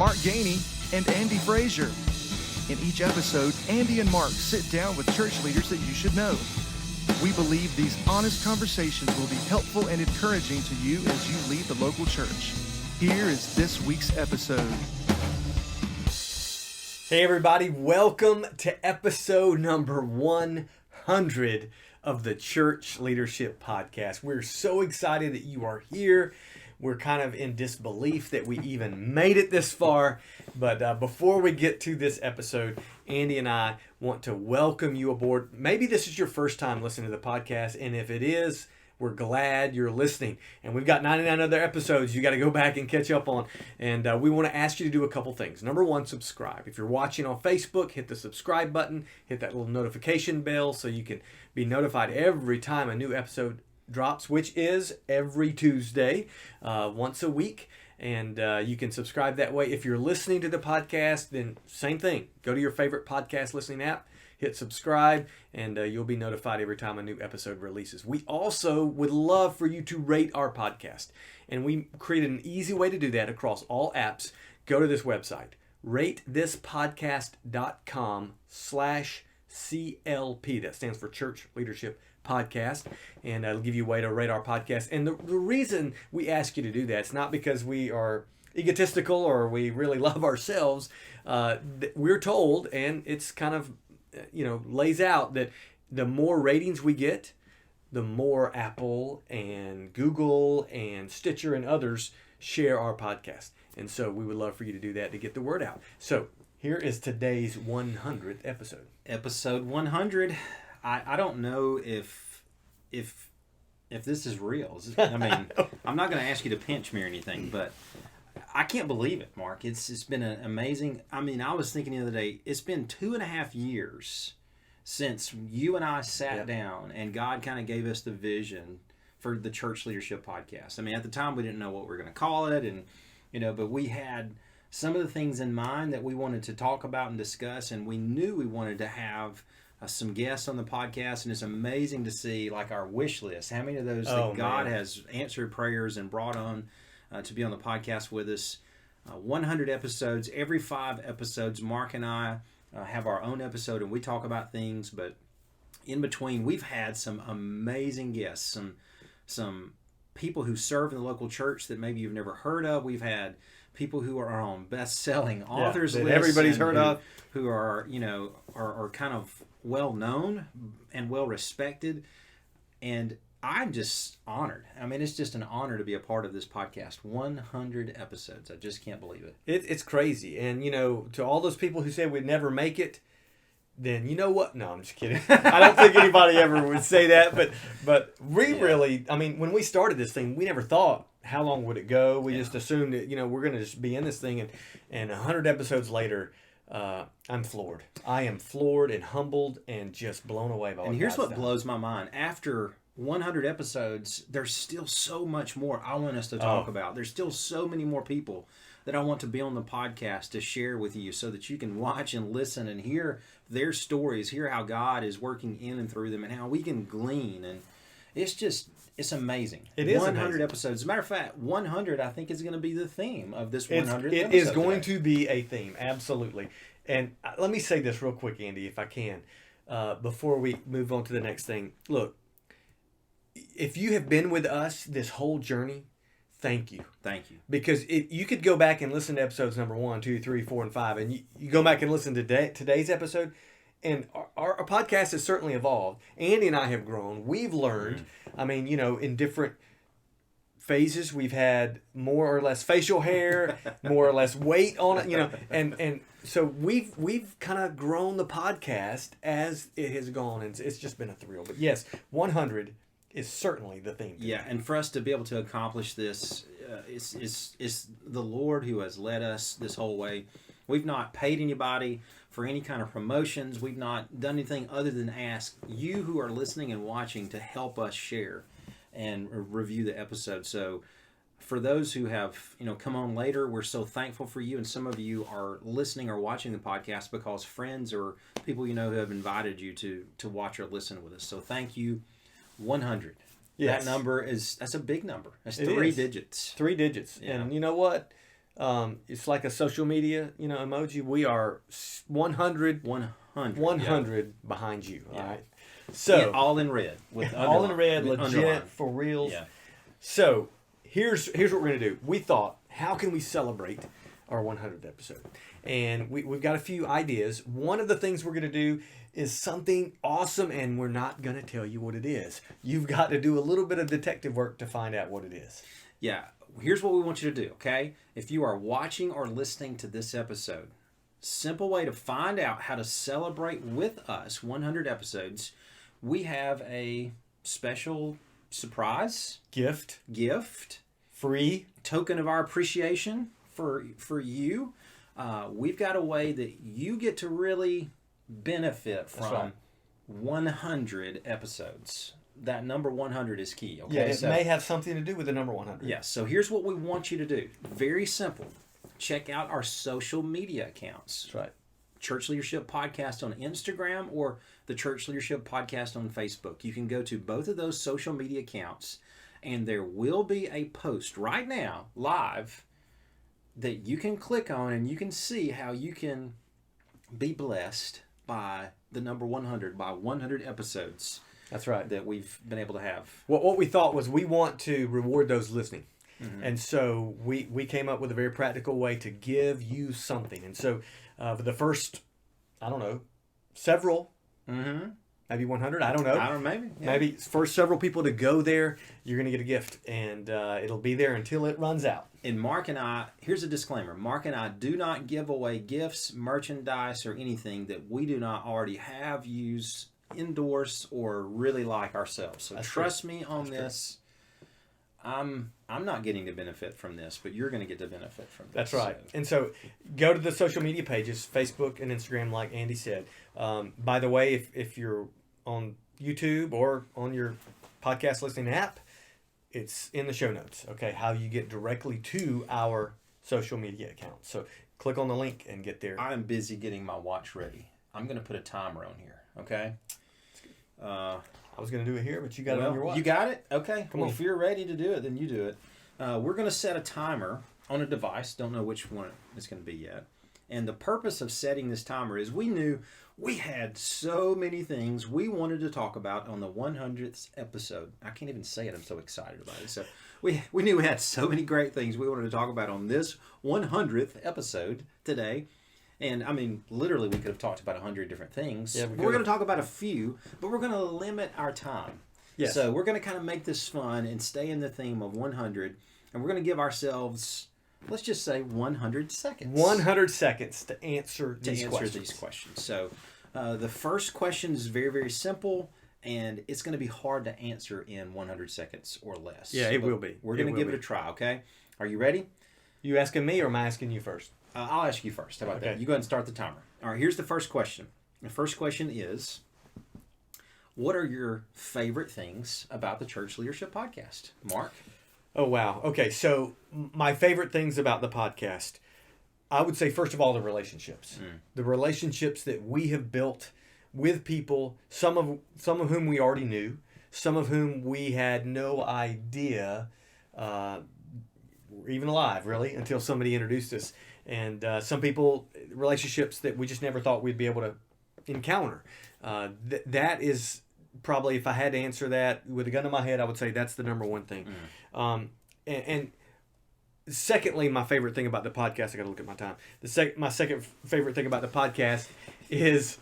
Mark Gainey, and Andy Frazier. In each episode, Andy and Mark sit down with church leaders that you should know. We believe these honest conversations will be helpful and encouraging to you as you lead the local church. Here is this week's episode. Hey everybody, welcome to episode number 100 of the Church Leadership Podcast. We're so excited that you are here. We're kind of in disbelief that we even made it this far. But before we get to this episode, Andy and I want to welcome you aboard. Maybe this is your first time listening to the podcast, and if it is, we're glad you're listening. And we've got 99 other episodes you got to go back and catch up on. And we want to ask you to do a couple things. Number one, subscribe. If you're watching on Facebook, hit the subscribe button, hit that little notification bell so you can be notified every time a new episode drops, which is every Tuesday, once a week. And you can subscribe that way. If you're listening to the podcast, then same thing. Go to your favorite podcast listening app, hit subscribe, and you'll be notified every time a new episode releases. We also would love for you to rate our podcast. And we created an easy way to do that across all apps. Go to this website, ratethispodcast.com/CLP. That stands for Church Leadership Podcast, and it'll give you a way to rate our podcast. And the reason we ask you to do that, it's not because we are egotistical or we really love ourselves. We're told, and it's kind of lays out that the more ratings we get, the more Apple and Google and Stitcher and others share our podcast. And so we would love for you to do that to get the word out. So here is today's 100th episode. Episode 100. I don't know if this is real. I mean, I'm not going to ask you to pinch me or anything, but I can't believe it, Mark. It's been an amazing. I mean, I was thinking the other day, it's been 2.5 years since you and I sat down and God kind of gave us the vision for the Church Leadership Podcast. I mean, at the time we didn't know what we were going to call it, and but we had some of the things in mind that we wanted to talk about and discuss, and we knew we wanted to have some guests on the podcast, and it's amazing to see like our wish list. How many of those that God has answered prayers and brought on to be on the podcast with us. 100 episodes. Every 5 episodes, Mark and I have our own episode, and we talk about things. But in between, we've had some amazing guests, some people who serve in the local church that maybe you've never heard of. We've had people who are on best-selling authors lists, everybody's heard of, who are are kind of well known and well respected, and I'm just honored. I mean, it's just an honor to be a part of this podcast. 100 episodes. I just can't believe it. It's crazy. And to all those people who said we'd never make it, then you know what? No, I'm just kidding. I don't think anybody ever would say that, but we really, I mean, when we started this thing, we never thought how long would it go. We just assumed that we're going to just be in this thing, and 100 episodes later, I'm floored. I am floored and humbled and just blown away by. And here's what blows my mind: after 100 episodes, there's still so much more I want us to talk about. There's still so many more people that I want to be on the podcast to share with you, so that you can watch and listen and hear their stories, hear how God is working in and through them, and how we can glean. And it's amazing. It is 100 amazing. Episodes. As a matter of fact, 100 I think is going to be the theme of this 100th episode. It is going to be a theme, absolutely. And let me say this real quick, Andy, if I can, before we move on to the next thing. Look, if you have been with us this whole journey, thank you. Thank you. Because you could go back and listen to episodes number 1, 2, 3, 4, and 5, and you go back and listen to today's episode, and our podcast has certainly evolved. Andy and I have grown. We've learned. Mm-hmm. I mean, in different phases, we've had more or less facial hair, more or less weight on it, and so we've kind of grown the podcast as it has gone, and it's just been a thrill. But yes, 100 is certainly the theme. Yeah, and for us to be able to accomplish this, it's the Lord who has led us this whole way. We've not paid anybody for any kind of promotions. We've not done anything other than ask you who are listening and watching to help us share and review the episode. So for those who have come on later, we're so thankful for you. And some of you are listening or watching the podcast because friends or people who have invited you to watch or listen with us. So thank you. 100. Yes. That number that's a big number. That's three digits. 3 digits. Yeah. And you know what? It's like a social media, emoji. We are 100 behind you. All right. So Yeah, all in red. With all in red, with legit, underline. for reals. Yeah. So here's what we're gonna do. We thought, how can we celebrate our 100th episode? And we've got a few ideas. One of the things we're gonna do is something awesome, and we're not gonna tell you what it is. You've got to do a little bit of detective work to find out what it is. Yeah. Here's what we want you to do, okay? If you are watching or listening to this episode, simple way to find out how to celebrate with us 100 episodes, we have a special surprise Gift, free. token of our appreciation for you. We've got a way that you get to really benefit from right. 100 episodes. That number 100 is key. Okay, Yeah, it may have something to do with the number 100. Yes. So here's what we want you to do. Very simple. Check out our social media accounts. That's right. Church Leadership Podcast on Instagram or the Church Leadership Podcast on Facebook. You can go to both of those social media accounts, and there will be a post right now, live, that you can click on, and you can see how you can be blessed by the number 100, by 100 episodes That's right. that we've been able to have. What we thought was we want to reward those listening. And so we came up with a very practical way to give you something. And so for the first, I don't know, several, maybe 100, I don't know. Maybe. Yeah. Maybe first several people to go there, you're going to get a gift. And it'll be there until it runs out. And Mark and I, here's a disclaimer. Mark and I do not give away gifts, merchandise, or anything that we do not already have, use, endorse, or really like ourselves. So That's trust me on this. I'm not getting the benefit from this, but you're going to get the benefit from this. That's right. So, And so go to the social media pages, Facebook and Instagram, like Andy said. By the way, if you're on YouTube or on your podcast listening app, it's in the show notes, okay, how you get directly to our social media account. So click on the link and get there. I am busy getting my watch ready. I'm going to put a timer on here, okay? I was going to do it here, but you got it on your watch. You got it? Okay. Come Well, on. if you're ready to do it, then you do it. We're going to set a timer on a device. Don't know which one it's going to be yet. And the purpose of setting this timer is we knew we had so many things we wanted to talk about on the 100th episode. I can't even say it. I'm so excited about it. So we knew we had so many great things we wanted to talk about on this 100th episode today. And I mean, literally, we could have talked about 100 different things. Yeah, we're going to talk about a few, but we're going to limit our time. Yes. So we're going to kind of make this fun and stay in the theme of 100. And we're going to give ourselves, let's just say, 100 seconds. 100 seconds to answer these questions. So the first question is very, very simple. And it's going to be hard to answer in 100 seconds or less. Yeah, it But will be. We're going to give it a try, okay? Are you ready? You asking me or am I asking you first? I'll ask you first. How about Okay. that? You go ahead and start the timer. All right, here's the first question. The first question is, what are your favorite things about the Church Leadership Podcast? Mark? Oh, wow. Okay, so my favorite things about the podcast, I would say, first of all, the relationships. The relationships that we have built with people, some of whom we already knew, some of whom we had no idea were even alive, really, until somebody introduced us. And some people, relationships that we just never thought we'd be able to encounter. That is probably, if I had to answer that with a gun to my head, I would say that's the number one thing. And secondly, my favorite thing about the podcast, I got to look at my time. My second favorite thing about the podcast is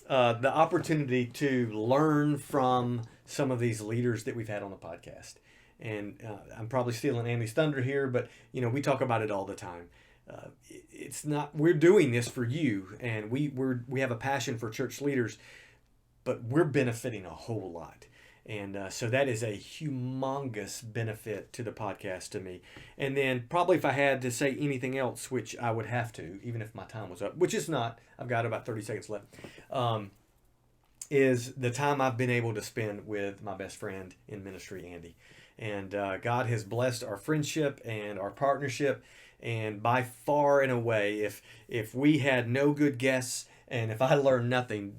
the opportunity to learn from some of these leaders that we've had on the podcast. And I'm probably stealing Andy's thunder here, but we talk about it all the time. It's not, we're doing this for you, and we have a passion for church leaders, but we're benefiting a whole lot. And so that is a humongous benefit to the podcast to me. And then probably if I had to say anything else, which I would have to, even if my time was up, which is not, I've got about 30 seconds left, is the time I've been able to spend with my best friend in ministry, Andy. And God has blessed our friendship and our partnership. And by far and away, if we had no good guests and if I learned nothing,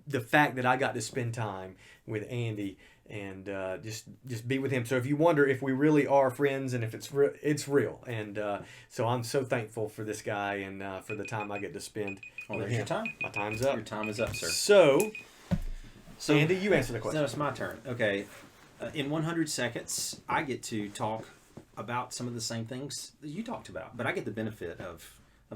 the fact that I got to spend time with Andy and just be with him. So if you wonder if we really are friends and if it's real. And so I'm so thankful for this guy and for the time I get to spend. Well, with there's him. your time. My time's up. Your time is up, sir. So Andy, you answer the question. No, it's my turn. Okay. In 100 seconds, I get to talk about some of the same things that you talked about, but I get the benefit of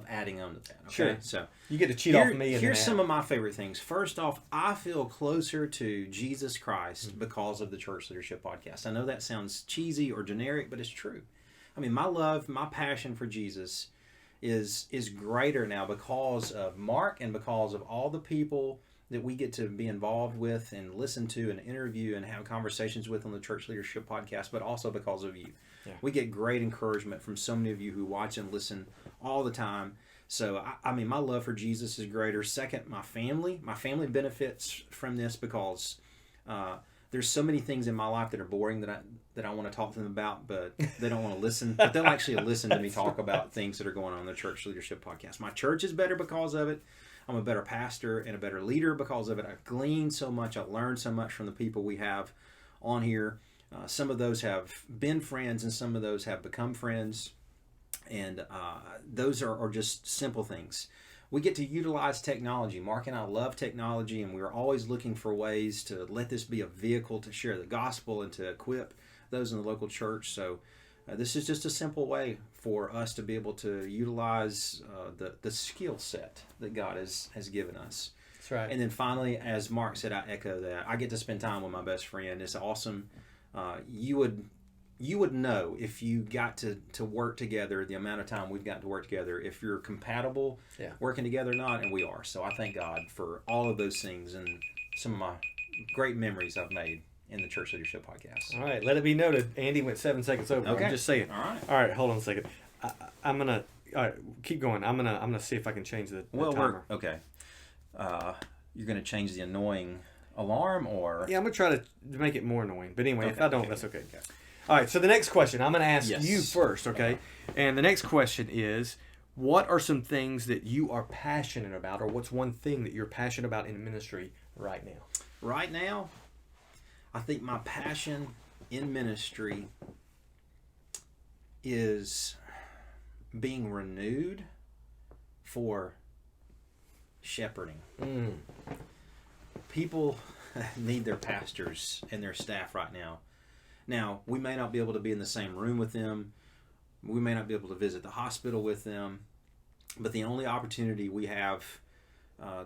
adding on to that. Okay? Sure. So You get to cheat off me. Here's some of my favorite things. First off, I feel closer to Jesus Christ because of the Church Leadership Podcast. I know that sounds cheesy or generic, but it's true. I mean, my love, my passion for Jesus is greater now because of Mark and because of all the people that we get to be involved with and listen to and interview and have conversations with on the Church Leadership Podcast, but also because of you. Yeah. We get great encouragement from so many of you who watch and listen all the time. So, I mean, my love for Jesus is greater. Second, my family benefits from this because there's so many things in my life that are boring that I want to talk to them about, but they don't want to listen. But they'll actually listen to me talk about things that are going on in the Church Leadership Podcast. My church is better because of it. I'm a better pastor and a better leader because of it. I've gleaned so much. I've learned so much from the people we have on here. Some of those have been friends and some of those have become friends. And those are just simple things. We get to utilize technology. Mark and I love technology, and we're always looking for ways to let this be a vehicle to share the gospel and to equip those in the local church. So this is just a simple way for us to be able to utilize the skill set that God has given us. That's right. And then finally, as Mark said, I echo that. I get to spend time with my best friend. It's awesome. You would know if you got to work together, the amount of time we've got to work together, if you're compatible working together or not, and we are. So I thank God for all of those things and some of my great memories I've made in the Church Leadership Podcast. All right, let it be noted, Andy went 7 seconds over. Okay. I'm just saying. All right, hold on a second. I'm gonna. All right, keep going. I'm gonna see if I can change the timer. Okay. You're gonna change the annoying alarm, or yeah, I'm gonna try to make it more annoying. But anyway, okay, if I don't, that's okay. All right. So the next question, I'm gonna ask you first, okay? And the next question is, what are some things that you are passionate about, or what's one thing that you're passionate about in ministry right now? Right now, I think my passion in ministry is being renewed for shepherding. People need their pastors and their staff right now. Now, we may not be able to be in the same room with them. We may not be able to visit the hospital with them. But the only opportunity we have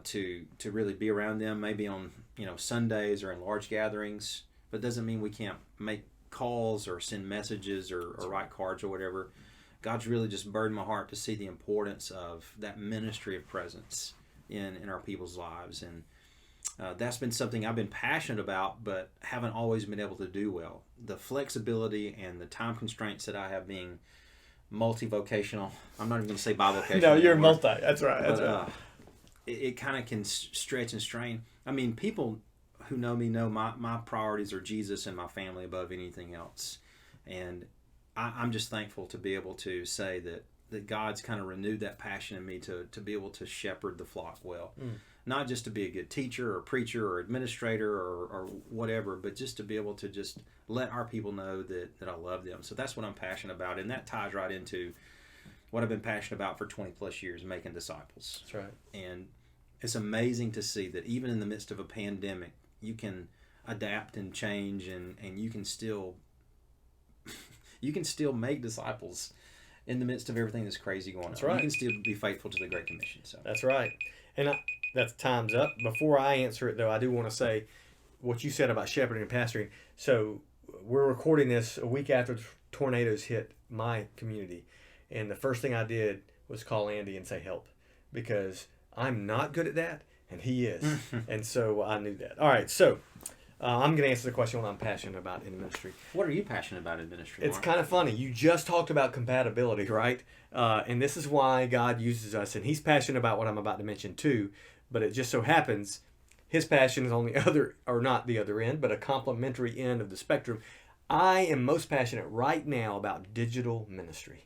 to really be around them, maybe on Sundays or in large gatherings, but it doesn't mean we can't make calls or send messages or write cards or whatever. God's really just burdened my heart to see the importance of that ministry of presence in our people's lives. And that's been something I've been passionate about, but haven't always been able to do well. The flexibility and the time constraints that I have being multi-vocational. I'm not even going to say bivocational. No, you're anymore. multi. That's right. That's right. It kind of can stretch and strain. I mean, people who know me know my priorities are Jesus and my family above anything else. And I'm just thankful to be able to say that God's kind of renewed that passion in me to be able to shepherd the flock well. Not just to be a good teacher or preacher or administrator or whatever, but just to be able to just let our people know that I love them. So that's what I'm passionate about. And that ties right into what I've been passionate about for 20 plus years, making disciples. That's right. And it's amazing to see that even in the midst of a pandemic, you can adapt and change and you can still make disciples in the midst of everything that's crazy going on. That's right. You can still be faithful to the Great Commission. So that's right. And that's time's up. Before I answer it, though, I do want to say what you said about shepherding and pastoring. So we're recording this a week after tornadoes hit my community. And the first thing I did was call Andy and say help, because I'm not good at that, and he is. And so I knew that. All right, so I'm going to answer the question what I'm passionate about in ministry. What are you passionate about in ministry, It's Mark? kind of funny. You just talked about compatibility, right? And this is why God uses us, and he's passionate about what I'm about to mention too, but it just so happens his passion is on the other, or not the other end, but a complementary end of the spectrum. I am most passionate right now about digital ministry.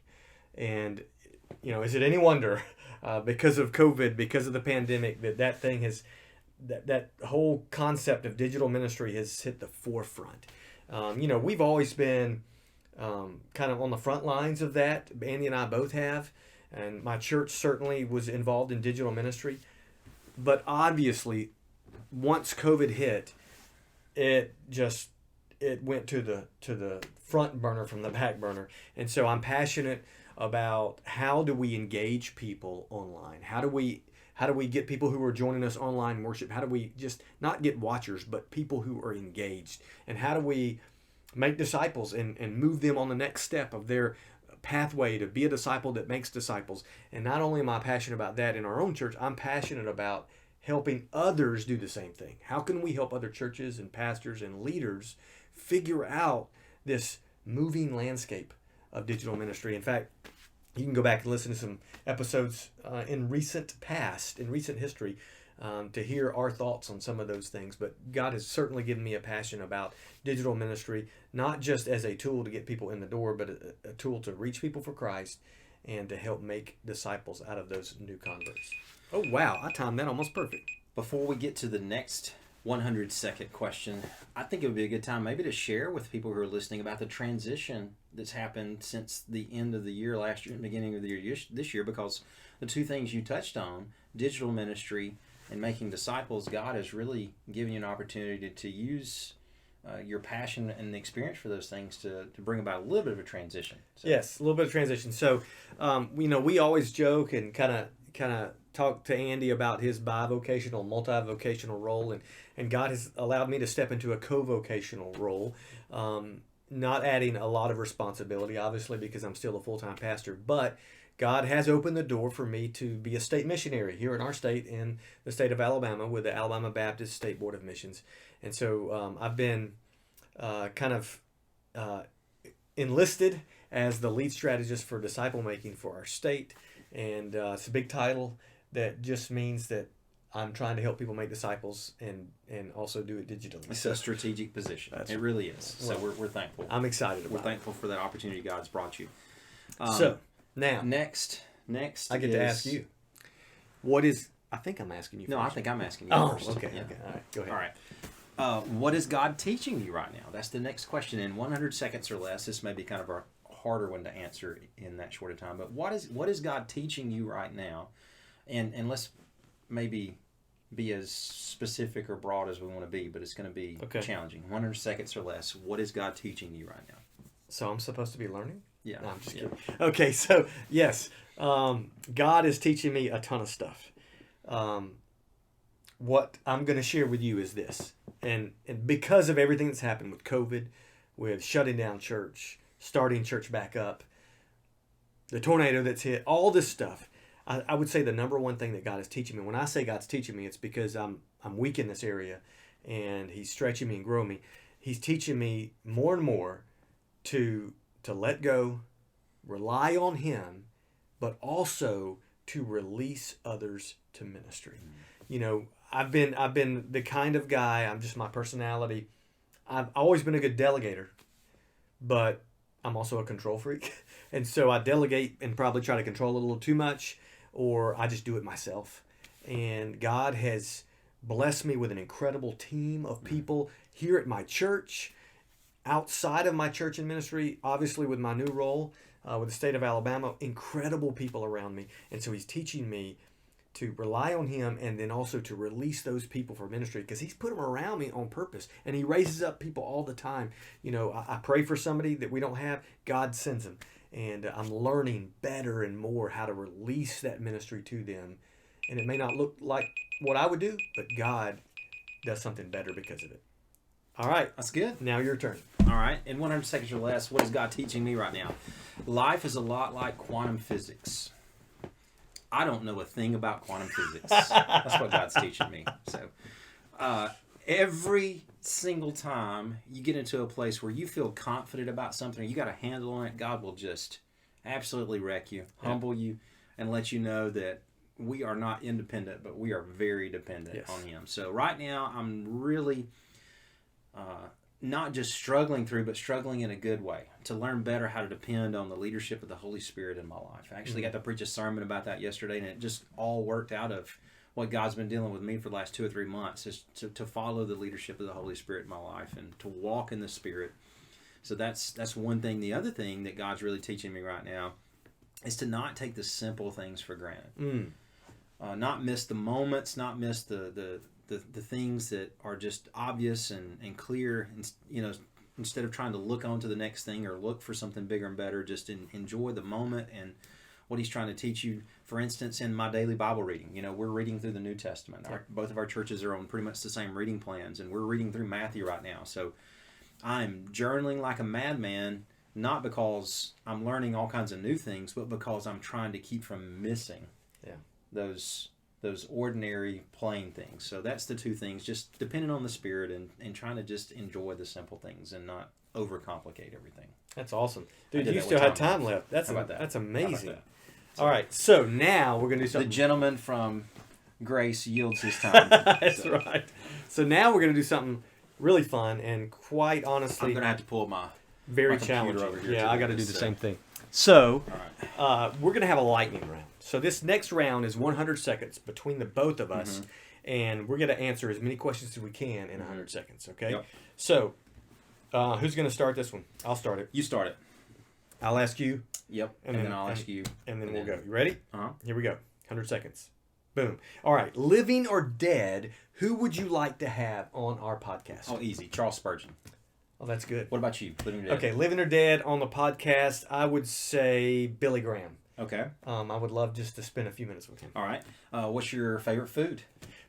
And, is it any wonder, because of COVID, because of the pandemic, that thing has that whole concept of digital ministry has hit the forefront. We've always been kind of on the front lines of that. Andy and I both have, and my church certainly was involved in digital ministry. But obviously, once COVID hit, it went to the front burner from the back burner. And so I'm passionate about how do we engage people online? How do we get people who are joining us online worship? How do we just not get watchers, but people who are engaged? And how do we make disciples and move them on the next step of their pathway to be a disciple that makes disciples? And not only am I passionate about that in our own church, I'm passionate about helping others do the same thing. How can we help other churches and pastors and leaders figure out this moving landscape of digital ministry? In fact, you can go back and listen to some episodes in recent history, to hear our thoughts on some of those things. But God has certainly given me a passion about digital ministry, not just as a tool to get people in the door, but a tool to reach people for Christ and to help make disciples out of those new converts. Oh, wow. I timed that almost perfect. Before we get to the next 100-second question, I think it would be a good time maybe to share with people who are listening about the transition that's happened since the end of the year last year and beginning of the year this year, because the two things you touched on, digital ministry and making disciples, God has really given you an opportunity to use your passion and the experience for those things to bring about a little bit of a transition. So. Yes, a little bit of transition. So, we always joke and kind of talk to Andy about his bivocational, multivocational role, and God has allowed me to step into a co-vocational role, not adding a lot of responsibility, obviously, because I'm still a full-time pastor, but God has opened the door for me to be a state missionary here in our state, in the state of Alabama, with the Alabama Baptist State Board of Missions. And so I've been enlisted as the lead strategist for disciple making for our state. And it's a big title that just means that I'm trying to help people make disciples and also do it digitally. It's a strategic position. It really is. So we're thankful. I'm excited about it. We're thankful for that opportunity God's brought you. So now, next, I get to ask you. What is? I think I'm asking you. No, first. I think I'm asking you first. Okay. Yeah. Okay. All right. Go ahead. All right. What is God teaching you right now? That's the next question. In 100 seconds or less, this may be kind of a harder one to answer in that short of time. But what is God teaching you right now? And let's maybe be as specific or broad as we want to be, but it's going to be challenging. 100 seconds or less. What is God teaching you right now? So I'm supposed to be learning? Yeah. No, I'm just kidding. Okay, so yes, God is teaching me a ton of stuff. What I'm going to share with you is this. And because of everything that's happened with COVID, with shutting down church, starting church back up, the tornado that's hit, all this stuff, I would say the number one thing that God is teaching me, when I say God's teaching me, it's because I'm weak in this area and He's stretching me and growing me. He's teaching me more and more to let go, rely on Him, but also to release others to ministry. Mm-hmm. I've been the kind of guy, I'm just my personality. I've always been a good delegator, but I'm also a control freak. And so I delegate and probably try to control it a little too much, or I just do it myself. And God has blessed me with an incredible team of people here at my church, outside of my church and ministry, obviously with my new role with the state of Alabama, incredible people around me. And so He's teaching me to rely on Him and then also to release those people for ministry, because He's put them around me on purpose, and He raises up people all the time. I pray for somebody that we don't have, God sends them. And I'm learning better and more how to release that ministry to them. And it may not look like what I would do, but God does something better because of it. All right. That's good. Now your turn. All right. In 100 seconds or less, what is God teaching me right now? Life is a lot like quantum physics. I don't know a thing about quantum physics. That's what God's teaching me. So every single time you get into a place where you feel confident about something, or you got a handle on it, God will just absolutely wreck you, humble you, and let you know that we are not independent, but we are very dependent on Him. So right now, I'm really not just struggling through, but struggling in a good way to learn better how to depend on the leadership of the Holy Spirit in my life. I actually got to preach a sermon about that yesterday, and it just all worked out of what God's been dealing with me for the last 2 or 3 months is to follow the leadership of the Holy Spirit in my life and to walk in the Spirit. So that's one thing. The other thing that God's really teaching me right now is to not take the simple things for granted. Not miss the moments, not miss the things that are just obvious and clear. And, you know, instead of trying to look on to the next thing or look for something bigger and better, just enjoy the moment and what he's trying to teach you. For instance, in my daily Bible reading, you know, we're reading through the New Testament. Both of our churches are on pretty much the same reading plans, and we're reading through Matthew right now. So I'm journaling like a madman, not because I'm learning all kinds of new things, but because I'm trying to keep from missing those ordinary plain things. So that's the two things, just depending on the Spirit and trying to just enjoy the simple things and not overcomplicate everything. That's awesome. Dude, you still have time left. That's That's amazing. All right, so now we're going to do The something. gentleman from Grace yields his time. That's right. So now we're going to do something really fun and quite honestly I'm going to have to pull my very computer challenging. over here Yeah, to I do got to do this, the so. same thing. So All right. we're going to have a lightning round. So this next round is 100 seconds between the both of us, and we're going to answer as many questions as we can in 100 seconds, okay? Yep. So who's going to start this one? I'll start it. You start it. I'll ask you, Yep. And then I'll ask you. and then we'll go. You ready? Uh-huh. Here we go. 100 seconds. Boom. All right. Living or dead, who would you like to have on our podcast? Oh, easy. Charles Spurgeon. Oh, that's good. What about you? Living or dead? Okay, living or dead on the podcast, I would say Billy Graham. Okay. I would love just to spend a few minutes with him. All right. What's your favorite food?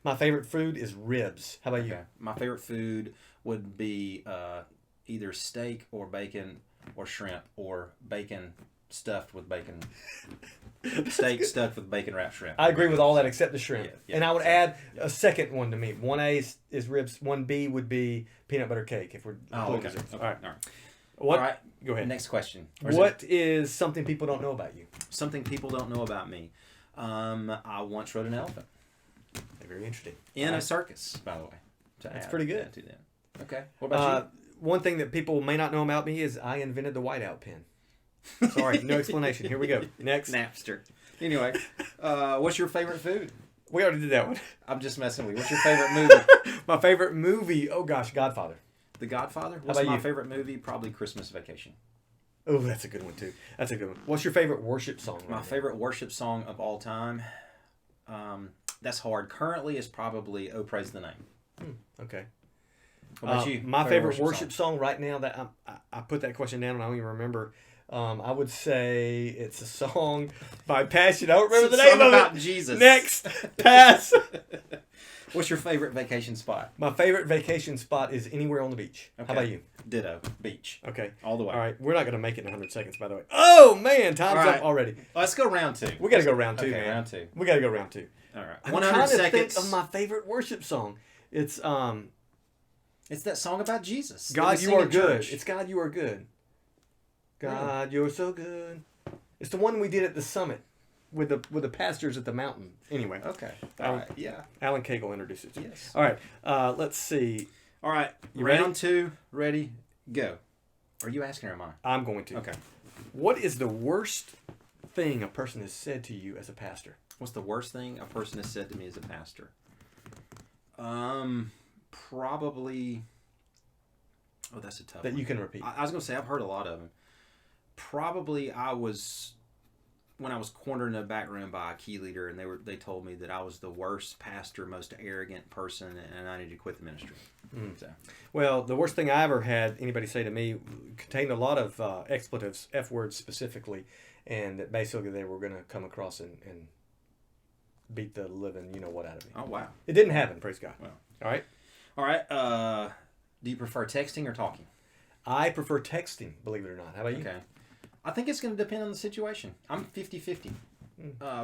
My favorite food is ribs. How about you? Okay. My favorite food would be either steak or bacon or shrimp or bacon stuffed with bacon. Steak stuffed with bacon wrapped shrimp. I agree with all that except the shrimp. Yeah, And I would add a second one to me. 1A is ribs. 1B would be peanut butter cake if we're Oh, okay. desserts. Okay. All right. All right. What? All right. Go ahead. Next question. What is something people don't know about you? Something people don't know about me. I once rode an elephant Very interesting. in a circus, by the way. That's pretty good. To that. Okay. What about you? One thing that people may not know about me is I invented the whiteout pen. Sorry, no explanation. Here we go. Next. Napster. Anyway, what's your favorite food? We already did that one. I'm just messing with you. What's your favorite movie? My favorite movie, oh gosh, Godfather. The Godfather? What's about my you? favorite movie? Probably Christmas Vacation. Oh, that's a good one too. That's a good one. What's your favorite worship song? My favorite worship song of all time? That's hard. Currently is probably Oh Praise the Name. Okay. What about you? My favorite worship song right now that I put that question down and I don't even remember. I would say it's a song by Passion. I don't remember the name of about it. Jesus. Next. Pass. What's your favorite vacation spot? My favorite vacation spot is anywhere on the beach. Okay. How about you? Ditto. Beach. Okay. All the way. All right. We're not going to make it in 100 seconds, by the way. Oh, man. Time's All right. up already. Let's go round two. We got to go round two, Okay, man. round two. We got to go round two. All right. I'm 100 trying to seconds. think of my favorite worship song. It's It's that song about Jesus. that God, we you sing are in good. church. It's God, you are good. God, you're so good. It's the one we did at the summit with the pastors at the mountain. Anyway, Okay. Alan- All right. Yeah. Alan Cagle introduced it to me. Yes. All right, let's see. All right. You round ready? two. Ready. Go. Are you asking or am I? I'm going to. Okay. What is the worst thing a person has said to you as a pastor? What's the worst thing a person has said to me as a pastor? Probably. Oh, that's a tough That one. you can repeat. I was gonna say I've heard a lot of them. Probably when I was cornered in a back room by a key leader, and they told me that I was the worst pastor, most arrogant person, and I needed to quit the ministry. So. Well, the worst thing I ever had anybody say to me contained a lot of expletives, F words specifically, and that basically they were going to come across and beat the living you-know-what out of me. Oh wow! It didn't happen, praise God. Well. All right? All right. Do you prefer texting or talking? I prefer texting, believe it or not. How about you? Okay. I think it's going to depend on the situation. I'm 50-50.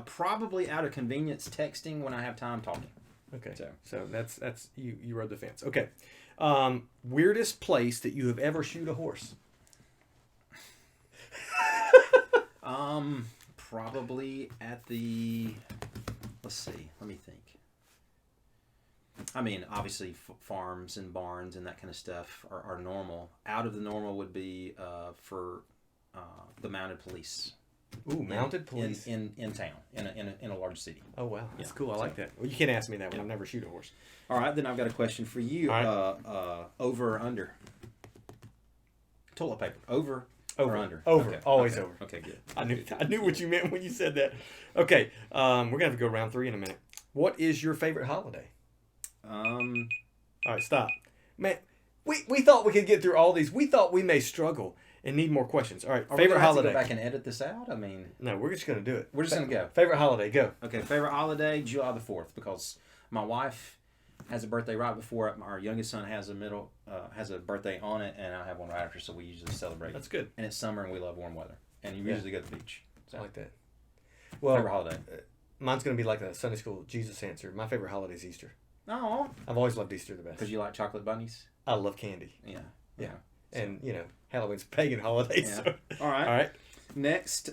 Probably out of convenience, texting when I have time talking. Okay. So that's you rode the fence. Okay. Weirdest place that you have ever shoot a horse? Probably at the. Let's see. Let me think. I mean, obviously, farms and barns and that kind of stuff are normal. Out of the normal would be for the mounted police. Ooh, mounted police in town in a large city. Oh wow, that's Yeah. cool. I like that. Well, you can't ask me that one. I've never shoot a horse. All right, then I've got a question for you. All Over or under? Toilet paper. Over Over. or under? Over. Okay. Always Okay. over. Okay, good. I knew what you meant when you said that. Okay, we're gonna have to go round 3 in a minute. What is your favorite holiday? All right, stop, man. We thought we could get through all these. We thought we may struggle and need more questions. All right, Are we favorite gonna have to holiday. go back and edit this out? I mean, No, we're just gonna do it. we're just gonna go. Favorite holiday, go. Okay, favorite holiday, July the 4th, because my wife has a birthday right before it. Our youngest son has a birthday on it, and I have one right after, so we usually celebrate. That's good. And it's summer, and we love warm weather, and you Yeah. usually go to the beach. So, I like that. favorite Well, holiday. mine's gonna be like a Sunday school Jesus answer. My favorite holiday is Easter. Oh, I've always loved Easter the best. because you like chocolate bunnies. I love candy. Yeah. Yeah. And Halloween's a pagan holiday. Yeah. So. All right. All right. Next,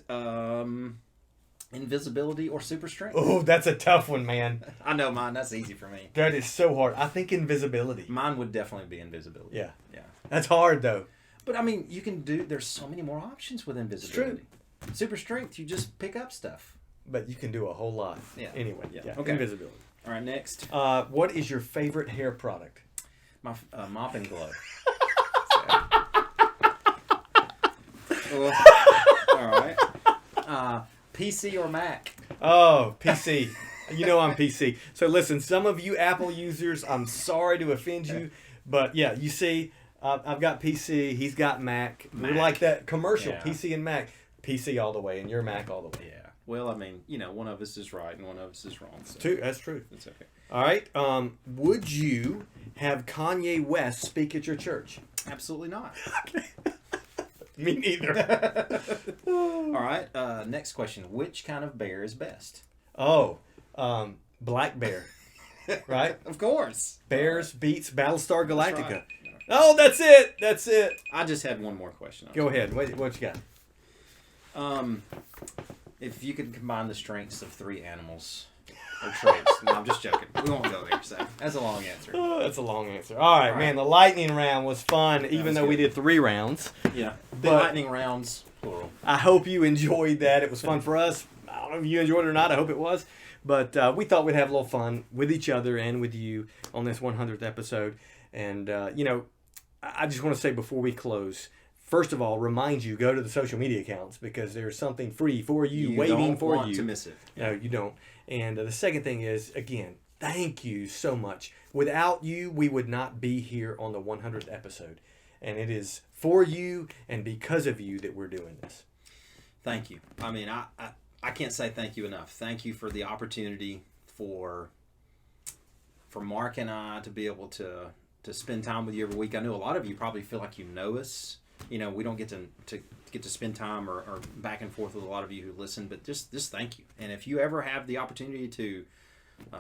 invisibility or super strength. Oh, that's a tough one, man. I know mine. That's easy for me. That is so hard. I think invisibility. Mine would definitely be invisibility. Yeah. Yeah. That's hard though. But I mean, you can do. There's so many more options with invisibility. Super strength, you just pick up stuff. But you can do a whole lot. Yeah. Anyway. Yeah. Yeah. Okay. Invisibility. All right, next, What is your favorite hair product? my mop and glow. Well, all right. PC or Mac? Oh, PC. You know I'm PC. So listen, some of you Apple users, I'm sorry to offend you, but yeah, you see, I've got PC. He's got Mac. We're Mac. like that commercial, Yeah. PC and Mac. PC all the way, and you're Mac all the way. Yeah. Well, I mean, one of us is right and one of us is wrong. So That's true. it's okay. All right. Would you have Kanye West speak at your church? Absolutely not. Me neither. All right. Next question: which kind of bear is best? Oh, Black Bear. Right? Of course. Bears beats Battlestar That's Galactica. right. Oh, that's it. That's it. I just had one more question. Go ahead. What you got? If you could combine the strengths of 3 animals or traits. No, I'm just joking. We won't go there. So that's a long answer. Oh, that's a long answer. All right, man. The lightning round was fun, even was though we good. did 3 rounds. Yeah. The But- lightning rounds, plural. I hope you enjoyed that. It was fun for us. I don't know if you enjoyed it or not. I hope it was. But we thought we'd have a little fun with each other and with you on this 100th episode. And, I just want to say before we close, first of all, remind you, go to the social media accounts because there's something free for you, waiting don't for want you. to miss it. No, you don't. And the second thing is, again, thank you so much. Without you, we would not be here on the 100th episode. And it is for you and because of you that we're doing this. Thank you. I mean, I can't say thank you enough. Thank you for the opportunity for Mark and I to be able to spend time with you every week. I know a lot of you probably feel like you know us. We don't get to spend time or back and forth with a lot of you who listen, but just thank you. And if you ever have the opportunity to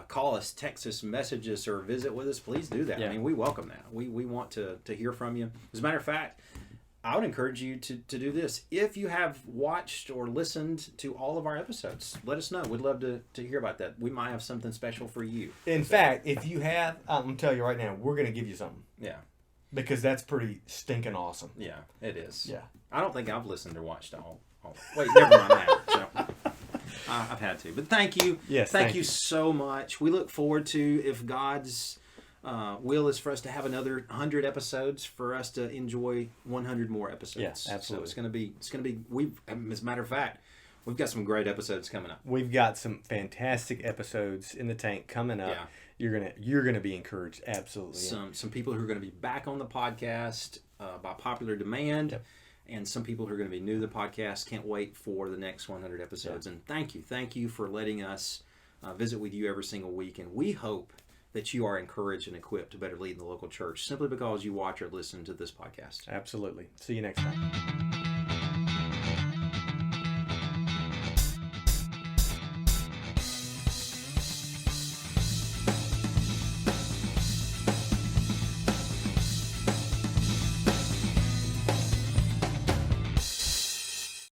call us, text us, message us, or visit with us, please do that. Yeah. I mean, we welcome that. We want to hear from you. As a matter of fact, I would encourage you to do this. If you have watched or listened to all of our episodes, let us know. We'd love to hear about that. We might have something special for you. In fact, if you have, I'm going to tell you right now, we're going to give you something. Yeah. Because that's pretty stinking awesome. Yeah, it is. Yeah. I don't think I've listened or watched all. Wait, never mind that. So, I've had to. But thank you. Yes, Thank thank you so much. We look forward to, if God's will is for us to have another 100 episodes, for us to enjoy 100 more episodes. Yeah, absolutely. So it's gonna be. As a matter of fact, we've got some great episodes coming up. We've got some fantastic episodes in the tank coming up. Yeah. You're gonna be encouraged. Absolutely. Some people who are going to be back on the podcast by popular demand. Yep. And some people who are going to be new to the podcast can't wait for the next 100 episodes. And thank you for letting us visit with you every single week. And we hope that you are encouraged and equipped to better lead in the local church simply because you watch or listen to this podcast. Absolutely. See you next time.